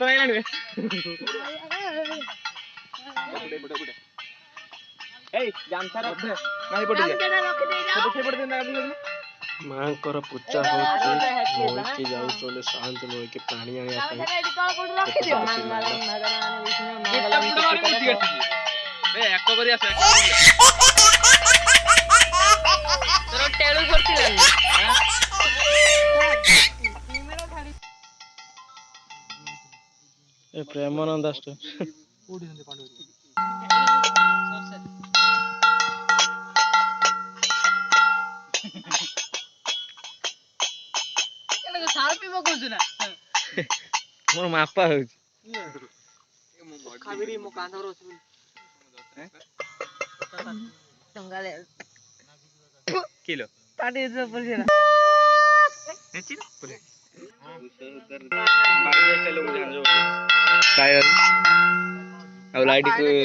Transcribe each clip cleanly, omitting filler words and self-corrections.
भूत नहीं ना ए जामसा रख नहीं पड़ जा तो पड़ देना मां कर पूजा होची मोई के जाऊ चले शांत नोई के पानी आनिया पे रखी दियो मंगलम भगवान विष्णु मंगलम ए एको करी आसे तोर टेळू करथिलानी ए प्रेमानंद अष्ट ओडी नंदे पांडव केले सार पीबो कोछ ना मोर मापा हो खाबिरी मो कांधर अछि संगाले किलो पाटी जो पड़छे नेची ना बोले अब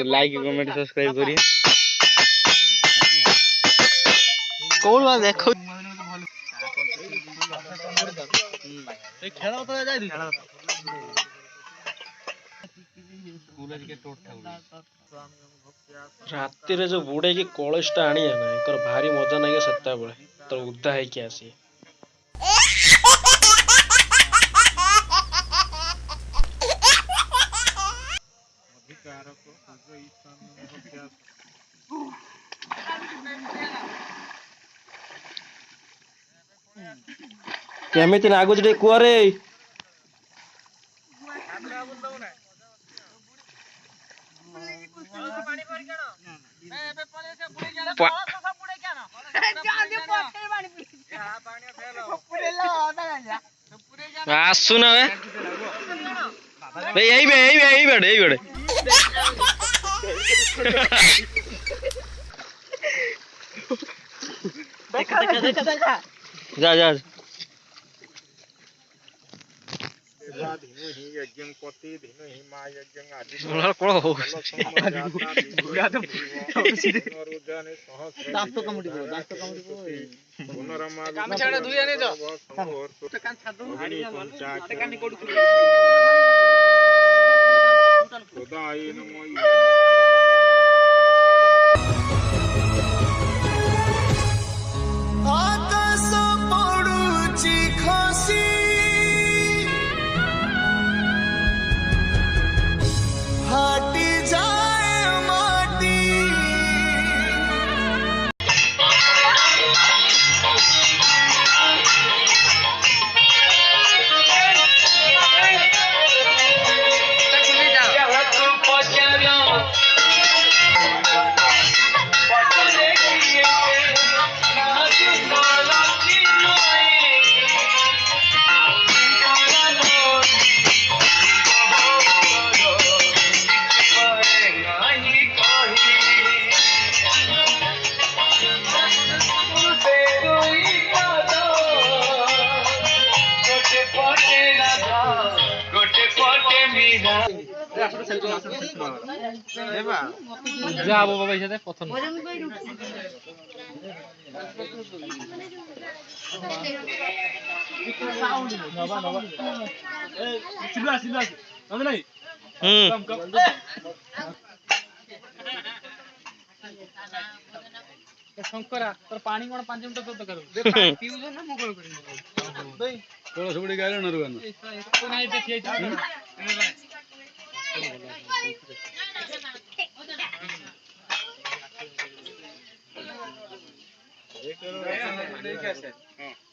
लाइक कमेंट सब्सक्राइब करिए कौन बात देखो खेला तो जाई खेला राति रे जो बुड़े की कलशटा आनी है ना एकर भारी मजा नहीं सत्ता बळे तो उद्दा है कि आसी केमिति नागुज रे कुआरे आसु ना बे यही बेड़े देखा जा धीनु ही यज्ञं पति धीनु ही मा यज्ञं आदि मोला कोळ हो गुड़ा तो नरुदाने सहस्र दास तो कमटी पुनरमा काम छाड़ा दुई आने जो तो कान छाड़ दो अरे कान कोड खुदाई नमो आकाश पडुची खसी फाटी जाए माटी जाबो बाबा इसे पथन सिला नंद नहीं कम शंकरा तर पानी कोन 5 मिनिट तो करू दे पीउजो ना मोकळ करी दे कोळ सुबडी गायलो नरगन तो नाही देखिए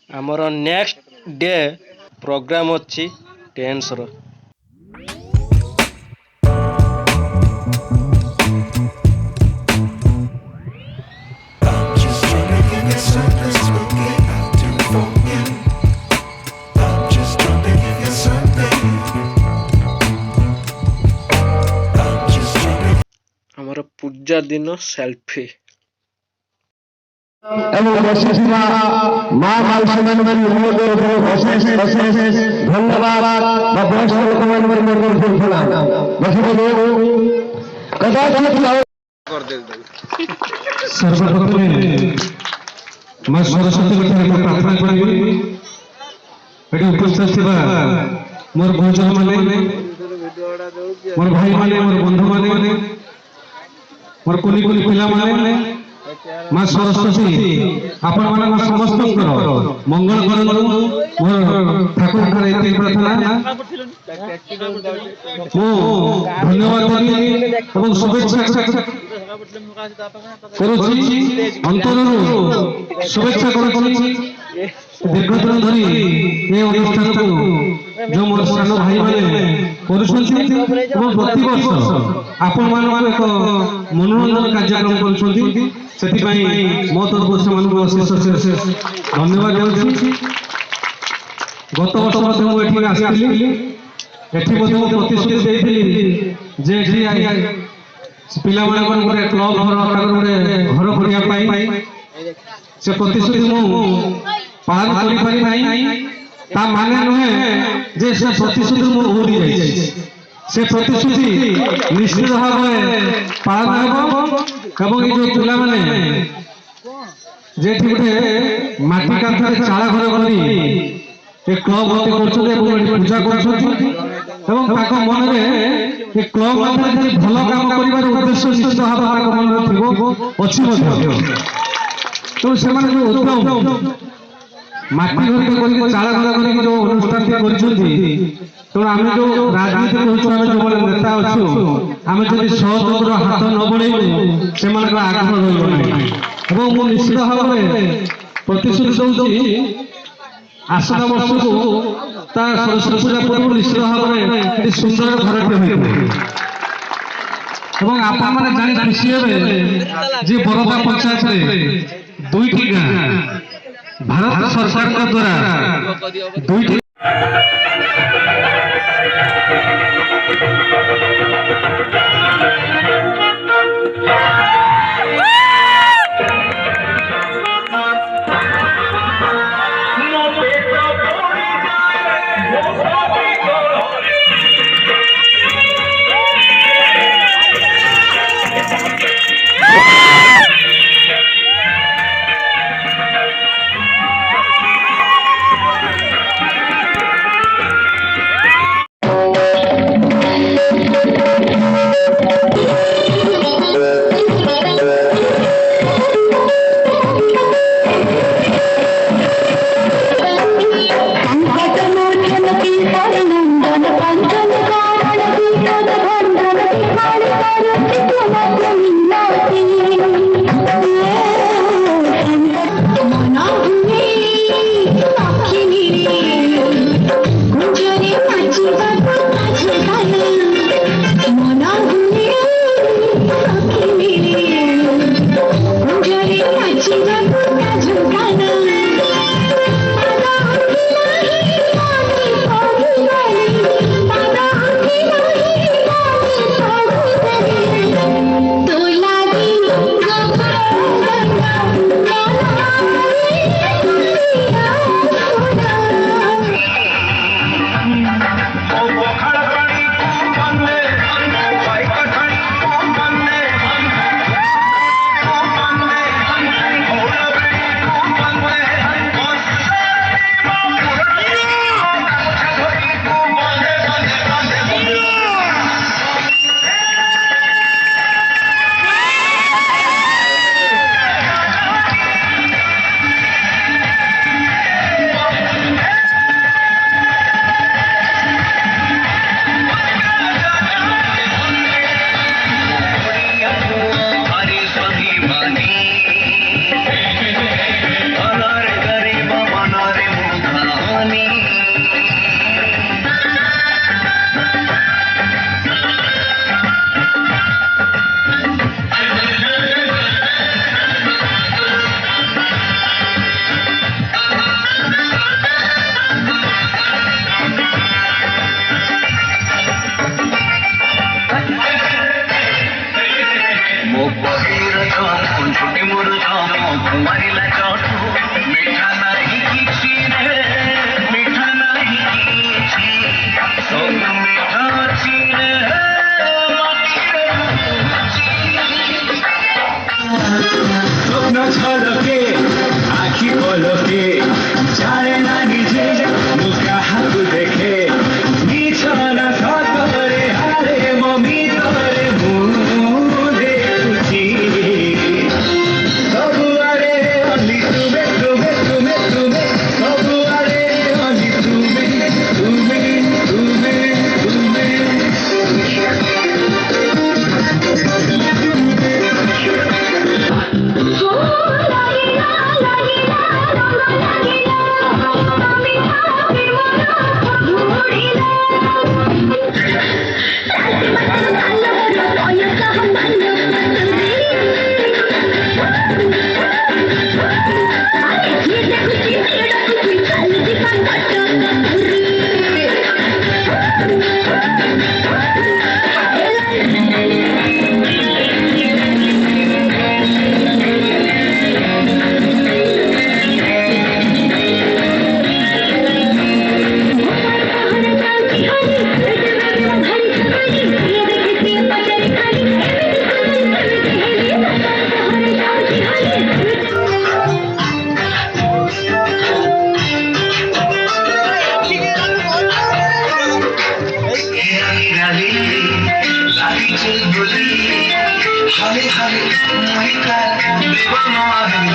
हमर नेक्स्ट डे प्रोग्राम अछि टेंस रो हमर पूजा दिन सेल्फी এবং বসেছিলা মা মালসমানদের মধ্যে অশেষ ধন্যবাদ বা বয়স্ক লোকমানদের মধ্যে ফুলফুলাম বসে কদাচিৎ সর্বপ্রথমে মা সরস্বতীর ঠাকুর প্রার্থনা করি এটি উপস্থিত ଥିବା ମୋର ଗୁରୁଜନ ମାନେ मोर भाई माने मोर बंधु माने मोर कुनी कुनी पिला माने मां सरस्वती आपण मान समस्त मंगल करनु मोर ठाकुर ठारे एति प्रार्थना मो धन्यवाद देबी एवं शुभेच्छा करूची अंतरनु शुभेच्छा करूची दीर्घदिन धरी ए अनुष्ठान को जो मोर सानो भाई माने करूछंती एवं प्रति वर्ष आपण मान एक मनोरंजन कार्यक्रम करूछंती सेति पई मो तरफ से मान को अशेष धन्यवाद देउछी। गत वर्ष मते मो एठी आस्थिली एठी मते मो प्रतिश्रुति देइथिली जे एठी पिला मानकर गोटे क्लब घर आकार गोटे घर करिया पाई से प्रतिश्रुति मु पालन करि पारि नाही ता माने नहे जे से प्रतिश्रुति मु उड़ी जाई से प्रतिश्रुति निश्चित भावे पालन हेबो एवं ये जो पिला माने जेठी गोटे माटी कांथरे चाला घर करी ए क्लब गति करछथि एवं पूजा करछथि एवं ताको मन रे ए क्लब माने भलो काम करिवार उद्देश्य निश्चित भावे ताको मन रे थिबो अछि मध्ये तो से माने जो उद्यम माटी घर के करी चाला घर करी जो अनुष्ठान करछथि तो आमे जो राजनीति होछु आमे जो बोले नेता अछु आमे जदि सहयोग हाथ न बढ़ेबु से मानक आग्रह रहइबो नाही एवं मु निश्चित भावे प्रतिश्रुति दउछि आसना वर्ष को ता सरस्वती पूजा पूर्व निश्चित भावे सुंदर घरटे होइबो एवं आपा माने जानि खुशी हेबे जे बरोदा पंचायत रे दुईटी गां भारत सरकार का द्वारा दुईटी मायावी लागी चुलबुली हाले हाले मोहिका दीवाना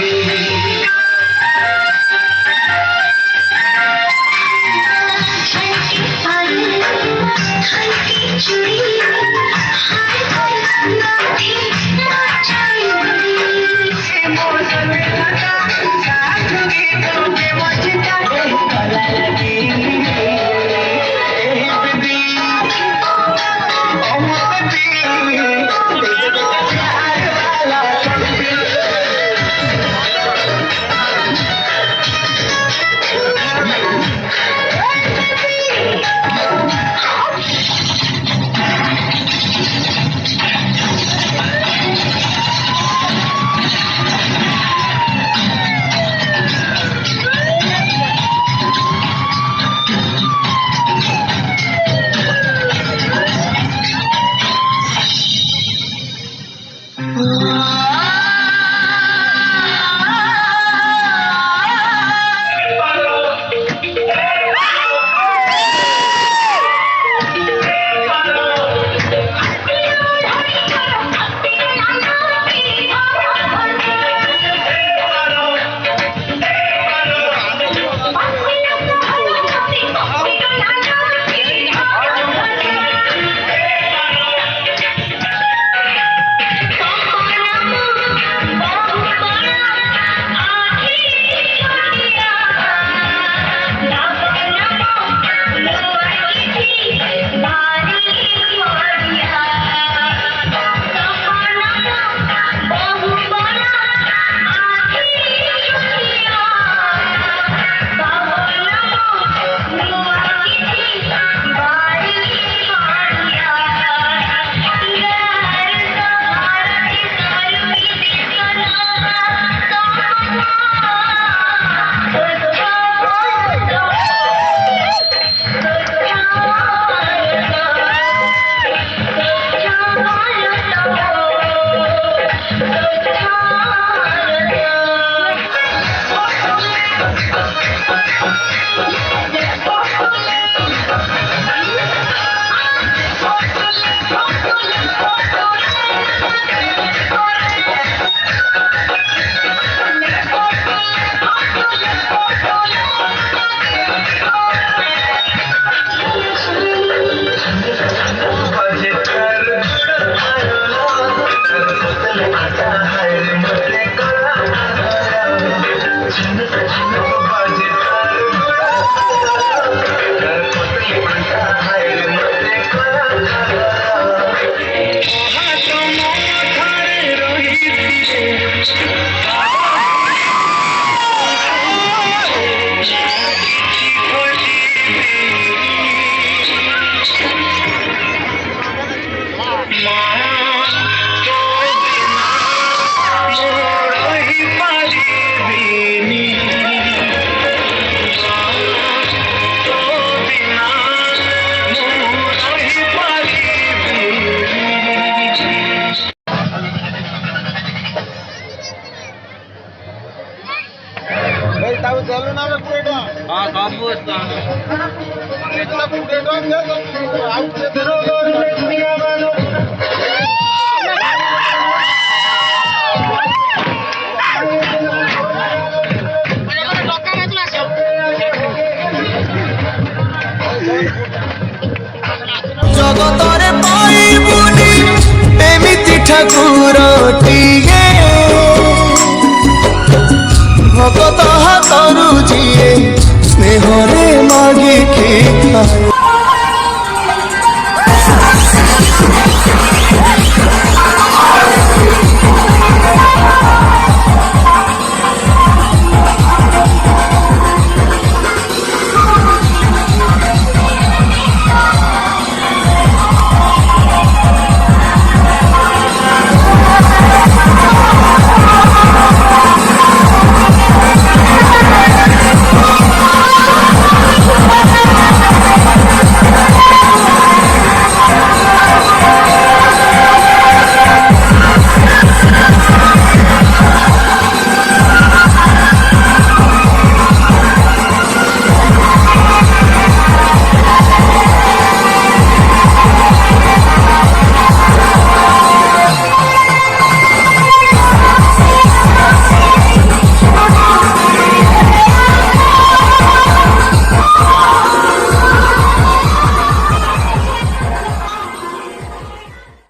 है जगतरे पाइबुनी एमिति ठाकुरटिए भगत हातरु जिए स्नेहरे मागिखि खाए